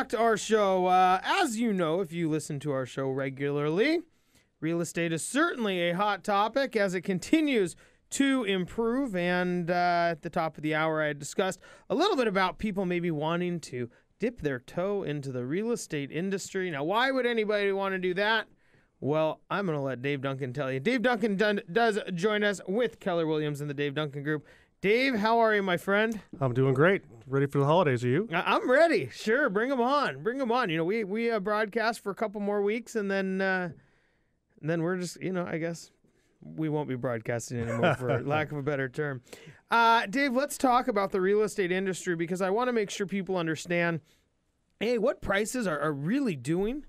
back to our show. As you know, if you listen to our show regularly, real estate is certainly a hot topic as it continues to improve. And at the top of the hour, I had discussed a little bit about people maybe wanting to dip their toe into the real estate industry. Now, why would anybody want to do that? Well, I'm going to let Dave Duncan tell you. Dave Duncan does join us with Keller Williams and the Dave Duncan Group. Dave, how are you, my friend? I'm doing great. Ready for the holidays, are you? I'm ready. Sure, bring them on. Bring them on. You know, we broadcast for a couple more weeks, and then we're just, I guess we won't be broadcasting anymore, for lack of a better term. Dave, let's talk about the real estate industry, because I want to make sure people understand, hey, what prices are really doing,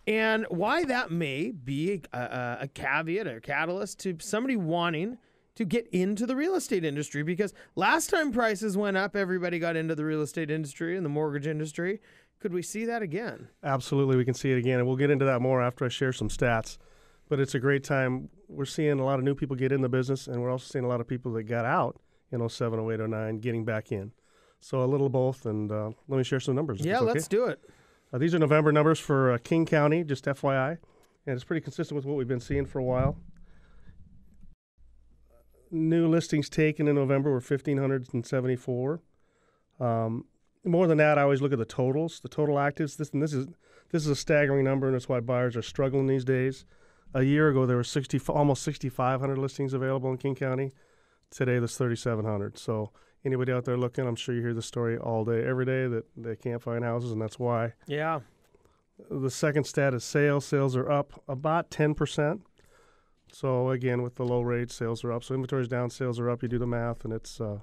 and why that may be a caveat or a catalyst to somebody wanting to get into the real estate industry. Because last time prices went up, everybody got into the real estate industry and the mortgage industry. Could we see that again? Absolutely, we can see it again, and we'll get into that more after I share some stats. But it's a great time. We're seeing a lot of new people get in the business, and we're also seeing a lot of people that got out in 07, 08, 09 getting back in. So a little of both, and let me share some numbers. Yeah, let's do it. These are November numbers for King County, just FYI, and it's pretty consistent with what we've been seeing for a while. New listings taken in November were 1,574. More than that, I always look at the totals, the total actives. This is a staggering number, and that's why buyers are struggling these days. A year ago, there were almost 6,500 listings available in King County. Today, there's 3,700. So anybody out there looking, I'm sure you hear the story all day, every day, that they can't find houses, and that's why. Yeah. The second stat is sales. Sales are up about 10%. So, again, with the low rates, sales are up. So inventory's down, sales are up. You do the math, and it's a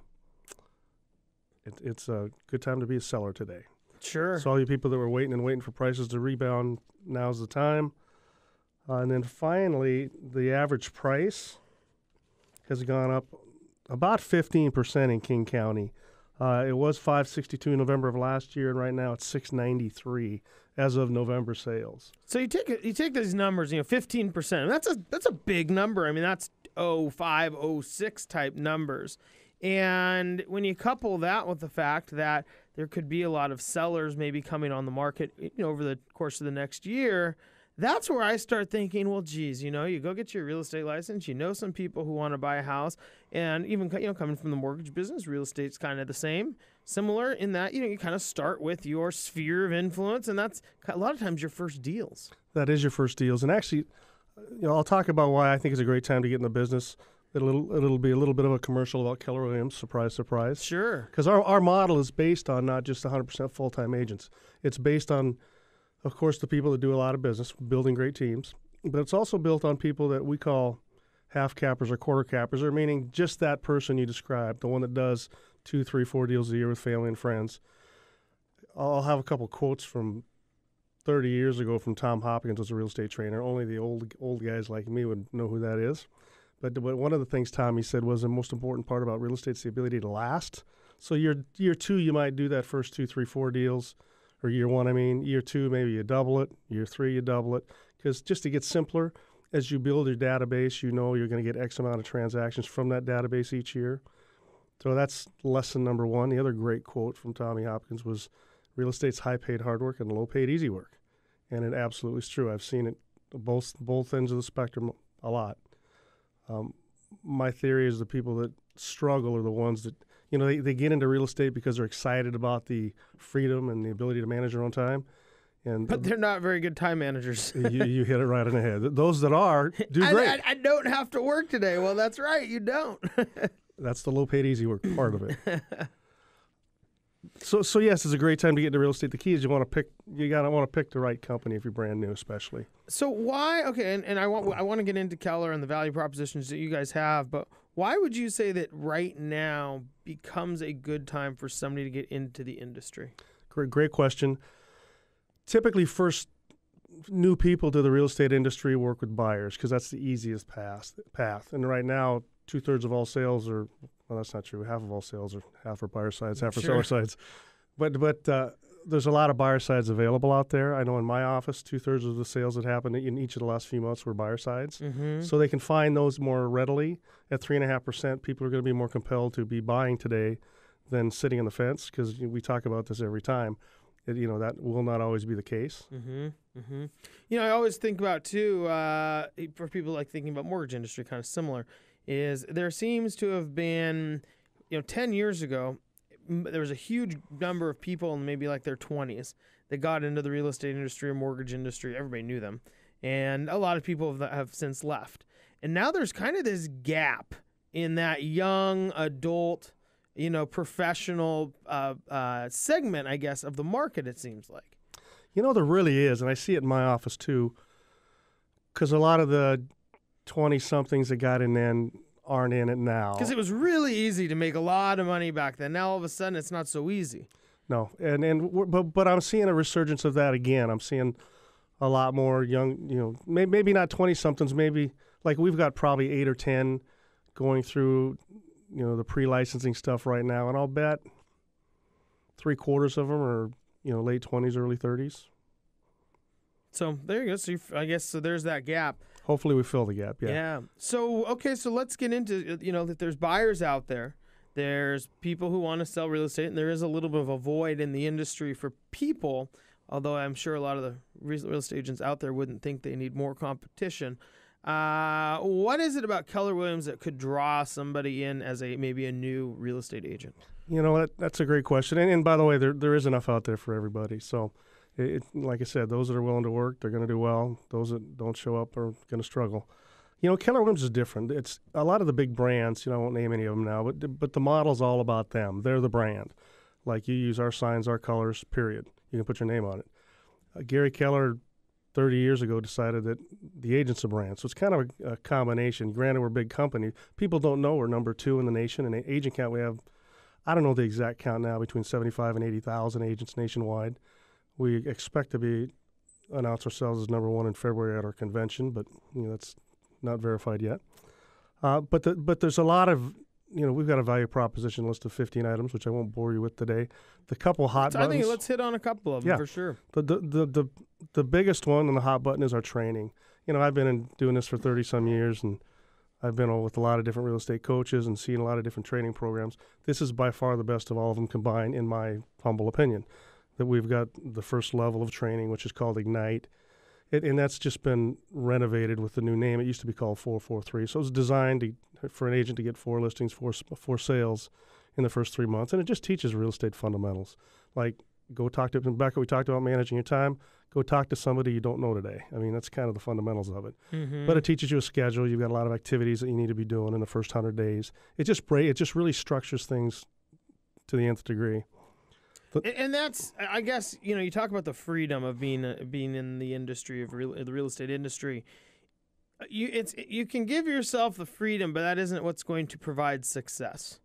good time to be a seller today. Sure. So all you people that were waiting for prices to rebound, now's the time. And then finally, the average price has gone up about 15% in King County. It was $562 in November of last year, and right now it's $693 as of November sales. So you take these numbers, 15%. That's a big number. I mean, that's 05, 06 type numbers. And when you couple that with the fact that there could be a lot of sellers maybe coming on the market, over the course of the next year, that's where I start thinking, well, geez, you go get your real estate license, some people who want to buy a house, and even, coming from the mortgage business, real estate's kind of the same, similar in that, you kind of start with your sphere of influence, and that's a lot of times your first deals. That is your first deals. And actually, I'll talk about why I think it's a great time to get in the business. It'll be a little bit of a commercial about Keller Williams, surprise, surprise. Sure. Because our model is based on not just 100% full-time agents. It's based on, of course, the people that do a lot of business, building great teams, but it's also built on people that we call half cappers or quarter cappers, or meaning just that person you described, the one that does 2, 3, 4 deals a year with family and friends. I'll have a couple quotes from 30 years ago from Tom Hopkins, was a real estate trainer. Only the old guys like me would know who that is. But one of the things Tommy said was the most important part about real estate is the ability to last. So year 2, you might do that first 2, 3, 4 deals. Or year 1, year 2, maybe you double it. Year 3, you double it. Because just to get simpler, as you build your database, you're going to get X amount of transactions from that database each year. So that's lesson number 1. The other great quote from Tommy Hopkins was, real estate's high-paid hard work and low-paid easy work. And it absolutely is true. I've seen it both ends of the spectrum a lot. My theory is the people that struggle are the ones that, they get into real estate because they're excited about the freedom and the ability to manage their own time. But they're not very good time managers. you hit it right on the head. Those that are do great. I don't have to work today. Well, that's right. You don't. That's the low-paid easy work part of it. So yes, it's a great time to get into real estate. The key is you want to pick the right company if you're brand new, especially. So why? Okay, and I want to get into Keller and the value propositions that you guys have, but why would you say that right now becomes a good time for somebody to get into the industry? Great question. Typically, first new people to the real estate industry work with buyers because that's the easiest path. And right now, 2/3 of all sales are. Well, that's not true. Half of all sales are half are buyer sides, half are seller sides. But there's a lot of buyer sides available out there. I know in my office, 2/3 of the sales that happened in each of the last few months were buyer sides. Mm-hmm. So they can find those more readily. At 3.5%, people are going to be more compelled to be buying today than sitting on the fence because we talk about this every time. that will not always be the case. Mm-hmm. Mm-hmm. I always think about too, for people like thinking about mortgage industry, kind of similar, is there seems to have been, 10 years ago, there was a huge number of people in maybe like their 20s that got into the real estate industry or mortgage industry. Everybody knew them. And a lot of people have since left. And now there's kind of this gap in that young adult, professional segment, I guess, of the market, it seems like. There really is, and I see it in my office too, because a lot of the 20-somethings that got in then aren't in it now. Because it was really easy to make a lot of money back then. Now all of a sudden it's not so easy. No, but I'm seeing a resurgence of that again. I'm seeing a lot more young, maybe not 20-somethings, maybe like we've got probably 8 or 10 going through, the pre-licensing stuff right now, and I'll bet 3/4 of them are, late 20s, early 30s. So there you go. So I guess there's that gap. Hopefully we fill the gap, yeah. Yeah. So, okay, so let's get into, that there's buyers out there. There's people who want to sell real estate, and there is a little bit of a void in the industry for people, although I'm sure a lot of the real estate agents out there wouldn't think they need more competition. What is it about Keller Williams that could draw somebody in as maybe a new real estate agent? That's a great question. And by the way, there is enough out there for everybody. So, like I said, those that are willing to work, they're going to do well. Those that don't show up are going to struggle. Keller Williams is different. It's a lot of the big brands. I won't name any of them now, but the model's all about them. They're the brand. Like, you use our signs, our colors, period. You can put your name on it. Gary Keller, 30 years ago, decided that the agent's a brand. So it's kind of a combination. Granted, we're a big company. People don't know we're number 2 in the nation. In agent count, we have, I don't know the exact count now, between 75 and 80,000 agents nationwide. We expect to announce ourselves as number 1 in February at our convention, but that's not verified yet. But there's a lot of, we've got a value proposition list of 15 items, which I won't bore you with today. The couple hot buttons. I think let's hit on a couple of them for sure. The biggest one on the hot button is our training. I've been doing this for 30-some years, and I've been with a lot of different real estate coaches and seen a lot of different training programs. This is by far the best of all of them combined, in my humble opinion. That we've got the first level of training, which is called Ignite. And that's just been renovated with the new name. It used to be called 443. So it was designed for an agent to get 4 listings, 4 sales in the first 3 months. And it just teaches real estate fundamentals. Like, go talk to, Rebecca, we talked about managing your time. Go talk to somebody you don't know today. I mean, that's kind of the fundamentals of it. Mm-hmm. But it teaches you a schedule. You've got a lot of activities that you need to be doing in the first 100 days. It just really structures things to the nth degree. And that's, I guess, you talk about the freedom of being in the industry of the real estate industry. You can give yourself the freedom, but that isn't what's going to provide success.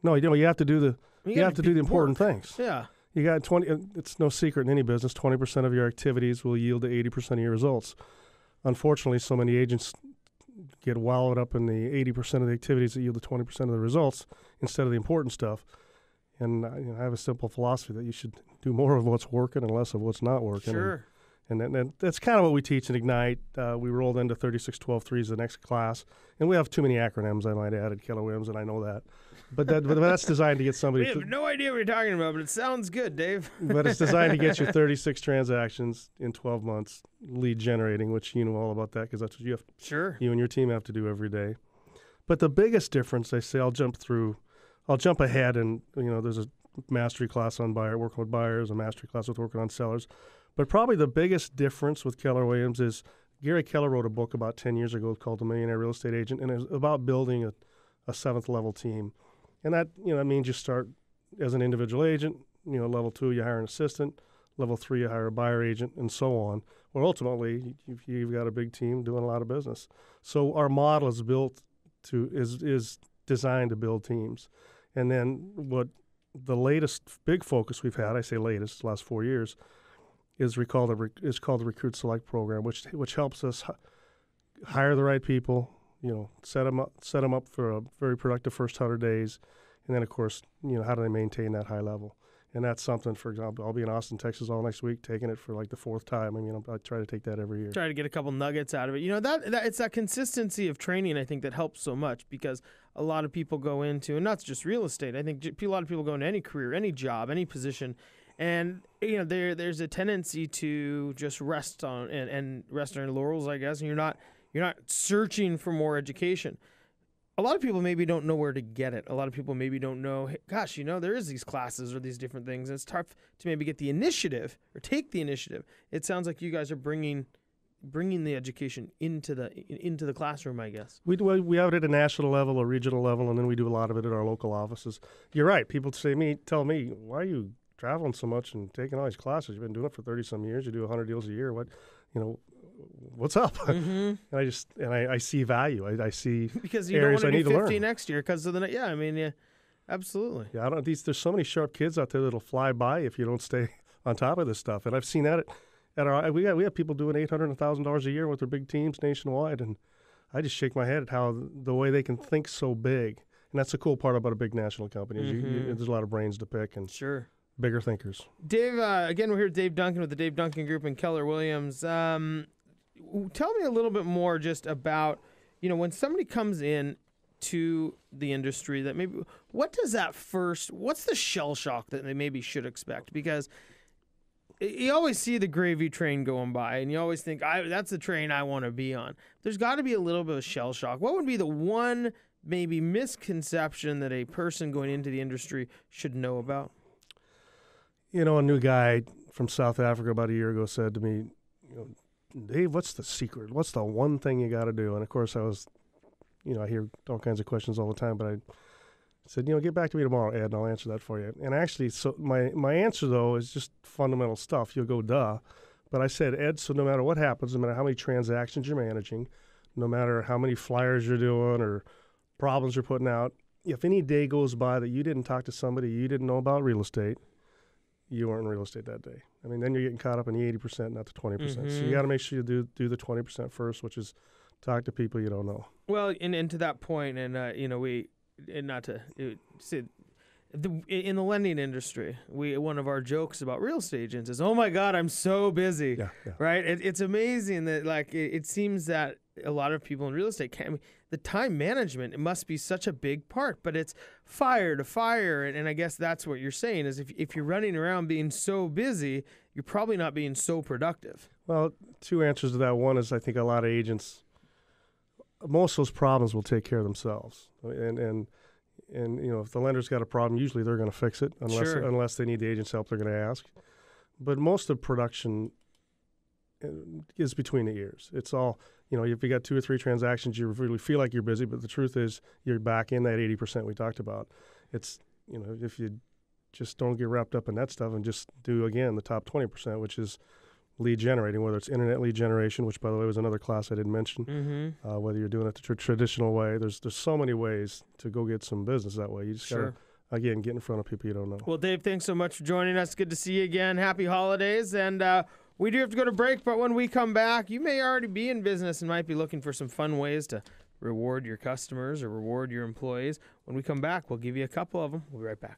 No, you have to do the important things. Yeah. You got 20. It's no secret in any business. 20% of your activities will yield to 80% of your results. Unfortunately, so many agents get wallowed up in the 80% of the activities that yield to 20% of the results instead of the important stuff. And I have a simple philosophy that you should do more of what's working and less of what's not working. Sure. And that's kind of what we teach in Ignite. We rolled into 3612-3 is the next class. And we have too many acronyms, I might add, at Keller Williams, and I know that. But that's designed to get somebody... We have no idea what you're talking about, but it sounds good, Dave. But it's designed to get you 36 transactions in 12 months, lead generating, which you know all about that because that's what you and your team have to do every day. But the biggest difference, I say, I'll jump ahead, and there's a mastery class on working with buyers, a mastery class with working on sellers. But probably the biggest difference with Keller Williams is Gary Keller wrote a book about 10 years ago called The Millionaire Real Estate Agent, and it was about building a 7th level team. And that means you start as an individual agent, level 2 you hire an assistant, level 3 you hire a buyer agent, and so on. Or ultimately you've got a big team doing a lot of business. So our model is is designed to build teams. And then what the latest big focus we've had, I say latest, the last 4 years, is called the Recruit Select program, which helps us hire the right people, set them up for a very productive first 100 days, and then of course, how do they maintain that high level? And that's something, for example, I'll be in Austin, Texas all next week, taking it for like the 4th time. I mean, I try to take that every year. Try to get a couple nuggets out of it. That it's that consistency of training, I think, that helps so much because a lot of people go into, and not just real estate, I think a lot of people go into any career, any job, any position, And there's a tendency to just rest on and rest on your laurels, I guess. And you're not searching for more education. A lot of people maybe don't know where to get it. A lot of people maybe don't know, hey, gosh, there is these classes or these different things. And it's tough to maybe get the initiative or take the initiative. It sounds like you guys are bringing the education into the classroom, I guess. We have it at a national level, a regional level, and then we do a lot of it at our local offices. You're right. People tell me, why are you traveling so much and taking all these classes? You've been doing it for 30-some years. You do 100 deals a year. What's up? Mm-hmm. And I see value. I see because you don't want to do 50 learn next year because of the absolutely. Yeah, there's so many sharp kids out there that'll fly by if you don't stay on top of this stuff. And I've seen that at our we have people doing $800 and $1,000 a year with their big teams nationwide, and I just shake my head at how the way they can think so big. And that's the cool part about a big national company. Mm-hmm. There's a lot of brains to pick and sure bigger thinkers. Dave, again, we're here with Dave Duncan with the Dave Duncan Group and Keller Williams. Tell me a little bit more just about, when somebody comes in to the industry that maybe, what's the shell shock that they maybe should expect? Because you always see the gravy train going by and you always think, that's the train I want to be on. There's got to be a little bit of shell shock. What would be the one maybe misconception that a person going into the industry should know about? A new guy from South Africa about a year ago said to me, Dave, what's the secret? What's the one thing you got to do? And of course I was, I hear all kinds of questions all the time, but I said, get back to me tomorrow, Ed, and I'll answer that for you. And actually, so my answer, though, is just fundamental stuff. You'll go, duh. But I said, Ed, so no matter what happens, no matter how many transactions you're managing, no matter how many flyers you're doing or problems you're putting out, if any day goes by that you didn't talk to somebody you didn't know about real estate, you weren't in real estate that day. I mean, then you're getting caught up in the 80%, not the 20%. Mm-hmm. So you got to make sure you do the 20% first, which is talk to people you don't know. Well, and to that point, and not to say, in the lending industry, one of our jokes about real estate agents is, oh my God, I'm so busy. Yeah. Right? It's amazing that it seems that a lot of people in real estate the time management, it must be such a big part, but it's fire to fire. And I guess that's what you're saying is if you're running around being so busy, you're probably not being so productive. Well, two answers to that. One is I think a lot of agents, most of those problems will take care of themselves. And if the lender's got a problem, usually they're going to fix it unless they need the agent's help, they're going to ask. But most of production is between the ears. It's all, if you got 2 or 3 transactions, you really feel like you're busy, but the truth is you're back in that 80% we talked about. It's, if you just don't get wrapped up in that stuff and just do, again, the top 20%, which is lead generating, whether it's internet lead generation, which, by the way, was another class I didn't mention, whether you're doing it the traditional way. There's so many ways to go get some business that way. You just got to, again, get in front of people you don't know. Well, Dave, thanks so much for joining us. Good to see you again. Happy holidays. And we do have to go to break, but when we come back, you may already be in business and might be looking for some fun ways to reward your customers or reward your employees. When we come back, we'll give you a couple of them. We'll be right back.